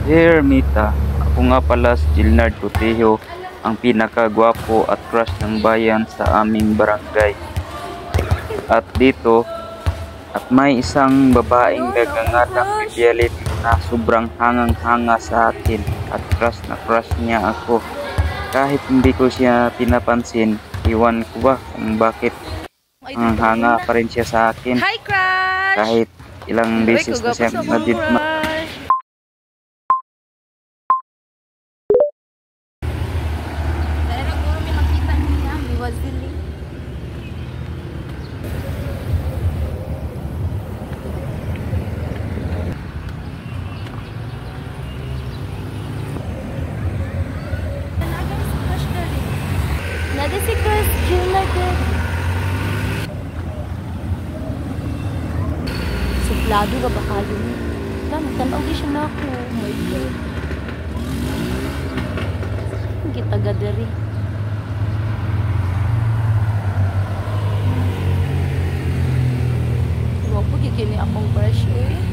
Dear Mita, ako nga pala si Gilnard Cotejo, ang pinakagwapo at crush ng bayan sa aming barangay. At dito, at may isang babaeng nagangatang Bibialit na sobrang hangang-hanga sa akin at crush na crush niya ako. Kahit hindi ko siya pinapansin, iwan ko ba kung bakit hanga pa rin siya sa akin Hi, crush! kahit ilang Uy, beses na kagwapo siya sa akong nadidma. crush. Dahil na kuro may makita niya, may wazili. Nada si Crush, Gilnard. Suplado ka baka yun. Tanaw di siya na ako. Oh my God. Hindi taga diri. Wapo, kikini akong crush eh.